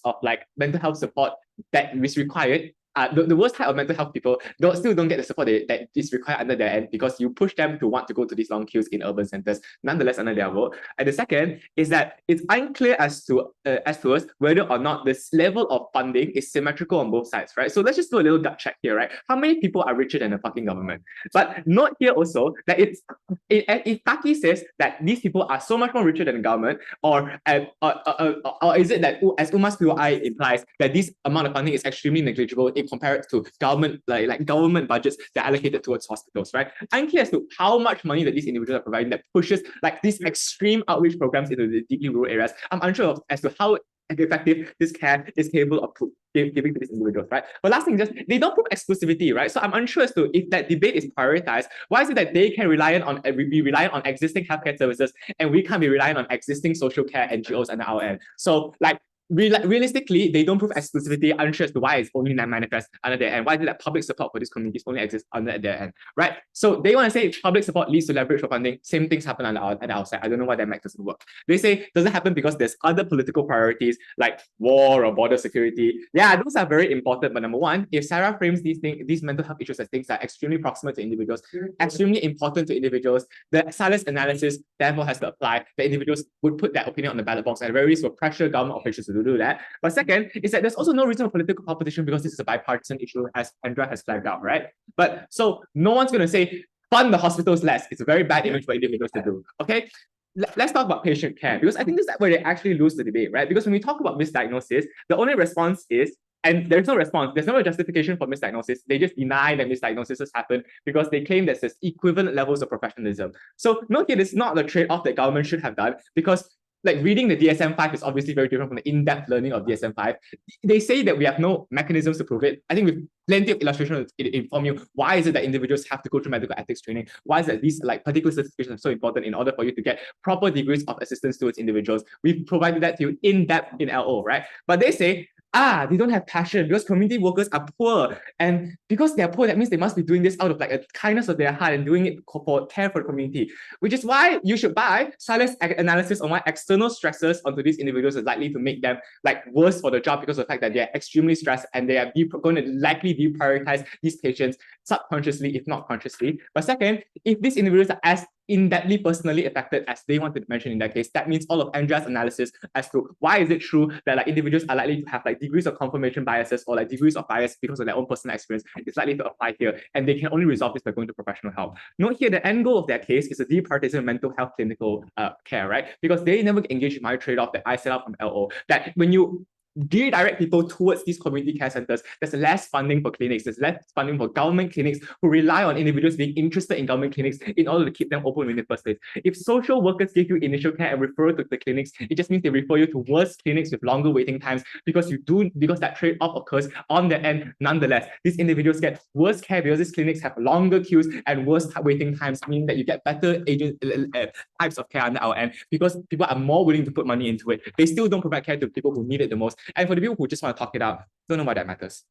of like mental health support that is required, the worst type of mental health people still don't get the support that is required under their end, because you push them to want to go to these long queues in urban centers, nonetheless under their vote. And the second is that it's unclear as to us whether or not this level of funding is symmetrical on both sides, right? So let's just do a little gut check here, right? How many people are richer than the fucking government? But note here also that if Taki says that these people are so much more richer than the government, or is it that, as Umar's POI implies, that this amount of funding is extremely negligible if compared to government government budgets that are allocated towards hospitals, right? Unclear as to how much money that these individuals are providing that pushes like these extreme outreach programs into the deeply rural areas. I'm unsure as to how effective this care is capable of giving to these individuals, right? But last thing, just they don't prove exclusivity, right? So I'm unsure as to if that debate is prioritized. Why is it that they can be reliant on existing healthcare services and we can't be reliant on existing social care NGOs under our end? So like, realistically, they don't prove exclusivity. Unsure as to why it's only not manifest under their end. Why is it that public support for these communities only exists under their end, right? So they want to say public support leads to leverage for funding. Same things happen on the outside. I don't know why that math doesn't work. They say doesn't happen because there's other political priorities like war or border security. Yeah, those are very important. But number one, if Sarah frames these mental health issues as things that are extremely proximate to individuals, extremely important to individuals, the Salleh's analysis therefore has to apply. The individuals would put their opinion on the ballot box, and at the very least will pressure government officials to do that. But second is that there's also no reason for political competition because this is a bipartisan issue, as Andrea has flagged out, right? But so no one's going to say fund the hospitals less. It's a very bad image for individuals to do. Okay. Let's talk about patient care, because I think this is where they actually lose the debate, right? Because when we talk about misdiagnosis, the only response is, and there's no response, there's no justification for misdiagnosis. They just deny that misdiagnoses happen because they claim that there's equivalent levels of professionalism. So note here, this is not the trade-off that government should have done, because like reading the DSM-5 is obviously very different from the in-depth learning of DSM-5. They say that we have no mechanisms to prove it. I think with plenty of illustration to inform you why is it that individuals have to go through medical ethics training. Why is it that these like particular certifications are so important in order for you to get proper degrees of assistance towards individuals. We've provided that to you in depth in LO, right? But they say, they don't have passion because community workers are poor. And because they're poor, that means they must be doing this out of like a kindness of their heart and doing it for care for the community, which is why you should buy Salleh's analysis on why external stresses onto these individuals is likely to make them like worse for the job because of the fact that they're extremely stressed and they are going to likely deprioritize these patients subconsciously, if not consciously. But second, if these individuals are as in-depthly personally affected as they wanted to mention in that case, that means all of Andrea's analysis as to why is it true that like individuals are likely to have like degrees of confirmation biases or like degrees of bias because of their own personal experience is likely to apply here, and they can only resolve this by going to professional help. Note here, the end goal of their case is a deprioritization of mental health clinical care, right? Because they never engage in my trade-off that I set up from LO, that when you redirect people towards these community care centers, there's less funding for clinics, there's less funding for government clinics who rely on individuals being interested in government clinics in order to keep them open in the first place. If social workers give you initial care and refer to the clinics, it just means they refer you to worse clinics with longer waiting times because that trade-off occurs on the end nonetheless. These individuals get worse care because these clinics have longer queues and worse waiting times, meaning that you get better types of care under our end because people are more willing to put money into it. They still don't provide care to people who need it the most. And for the people who just want to talk it out, don't know why that matters.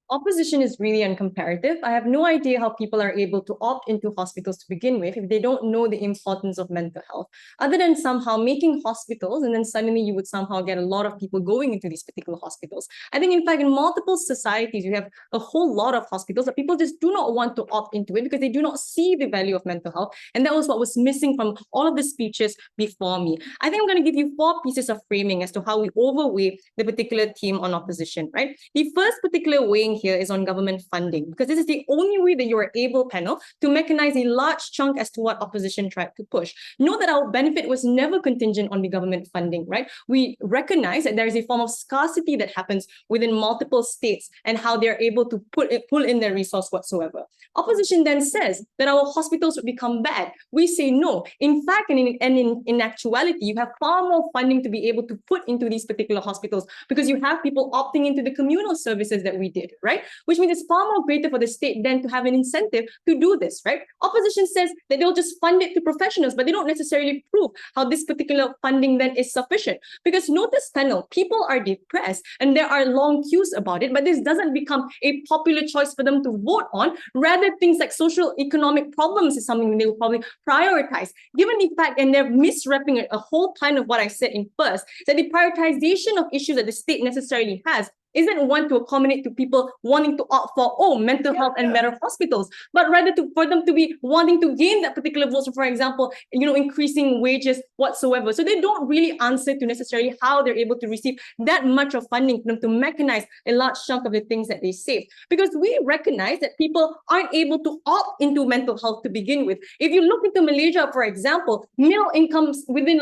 opposition is really uncomparative. I have no idea how people are able to opt into hospitals to begin with if they don't know the importance of mental health, other than somehow making hospitals, and then suddenly you would somehow get a lot of people going into these particular hospitals. I think, in fact, in multiple societies, you have a whole lot of hospitals that people just do not want to opt into it because they do not see the value of mental health. And that was what was missing from all of the speeches before me. I think I'm going to give you 4 pieces of framing as to how we overweigh the particular theme on opposition, right? The first particular weighing here is on government funding, because this is the only way that you're able, panel, to mechanize a large chunk as to what opposition tried to push. Note that our benefit was never contingent on the government funding, right? We recognize that there is a form of scarcity that happens within multiple states and how they're able to pull in their resource whatsoever. Opposition then says that our hospitals would become bad. We say no. In fact, and in actuality, you have far more funding to be able to put into these particular hospitals because you have people opting into the communal services that we did, right? Which means it's far more greater for the state then to have an incentive to do this, right? Opposition says that they'll just fund it to professionals, but they don't necessarily prove how this particular funding then is sufficient. Because notice, panel, people are depressed and there are long queues about it, but this doesn't become a popular choice for them to vote on. Rather, things like social economic problems is something they will probably prioritize. Given the fact, and they're misrepping a whole kind of what I said in first, that the prioritization of issues that the state necessarily has isn't one to accommodate to people wanting to opt for mental health and better hospitals, but rather for them to be wanting to gain that particular vote. So, for example, increasing wages whatsoever. So they don't really answer to necessarily how they're able to receive that much of funding for them to mechanize a large chunk of the things that they save. Because we recognize that people aren't able to opt into mental health to begin with. If you look into Malaysia, for example, middle incomes within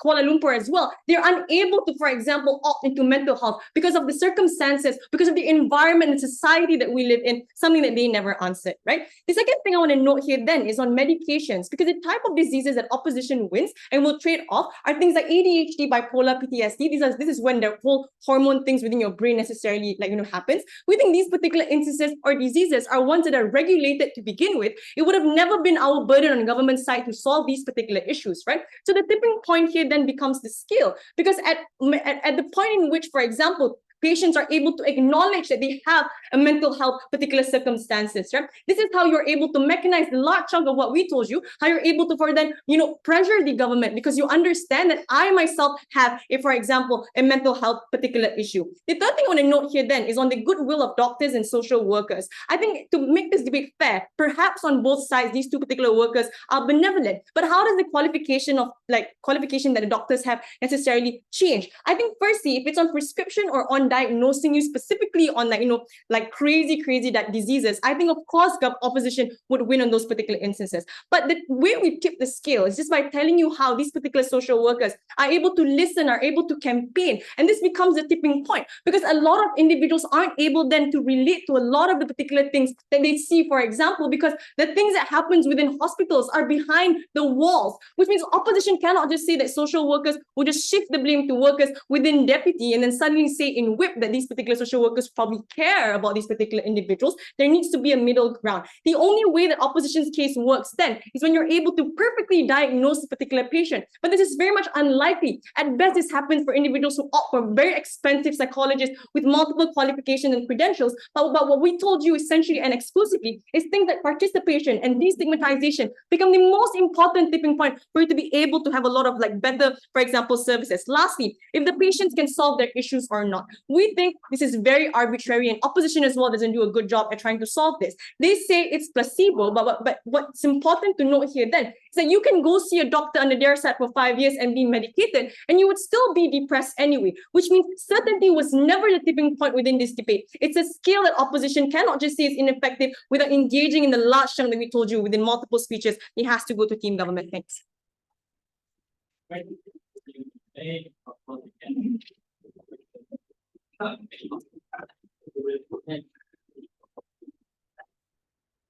Kuala Lumpur as well, they're unable to, for example, opt into mental health because of the circumstances, because of the environment and society that we live in, something that they never answered, right? The second thing I want to note here then is on medications, because the type of diseases that opposition wins and will trade off are things like ADHD, bipolar, PTSD. This is when the whole hormone things within your brain necessarily happens. We think these particular instances or diseases are ones that are regulated to begin with. It would have never been our burden on the government side to solve these particular issues, right? So the tipping point here then becomes the skill, because at the point in which, for example, patients are able to acknowledge that they have a mental health particular circumstances, right? This is how you're able to mechanize the large chunk of what we told you, how you're able to for then, pressure the government, because you understand that I myself have, for example, a mental health particular issue. The third thing I want to note here then is on the goodwill of doctors and social workers. I think to make this debate fair, perhaps on both sides, these two particular workers are benevolent, but how does the qualification that the doctors have necessarily change? I think firstly, if it's on prescription or on diagnosing you specifically on crazy diseases, I think of course opposition would win on those particular instances. But the way we tip the scale is just by telling you how these particular social workers are able to listen, are able to campaign, and this becomes a tipping point, because a lot of individuals aren't able then to relate to a lot of the particular things that they see, for example, because the things that happens within hospitals are behind the walls, which means opposition cannot just say that social workers will just shift the blame to workers within deputy and then suddenly say in whip that these particular social workers probably care about these particular individuals. There needs to be a middle ground. The only way that opposition's case works then is when you're able to perfectly diagnose a particular patient. But this is very much unlikely. At best, this happens for individuals who opt for very expensive psychologists with multiple qualifications and credentials. But what we told you essentially and exclusively is things like participation and destigmatization become the most important tipping point for you to be able to have a lot of better, for example, services. Lastly, if the patients can solve their issues or not. We think this is very arbitrary, and opposition as well doesn't do a good job at trying to solve this. They say it's placebo, but what's important to note here then is that you can go see a doctor under their side for 5 years and be medicated, and you would still be depressed anyway, which means certainty was never the tipping point within this debate. It's a scale that opposition cannot just say is ineffective without engaging in the large chunk that we told you within multiple speeches. It has to go to team government. Thanks.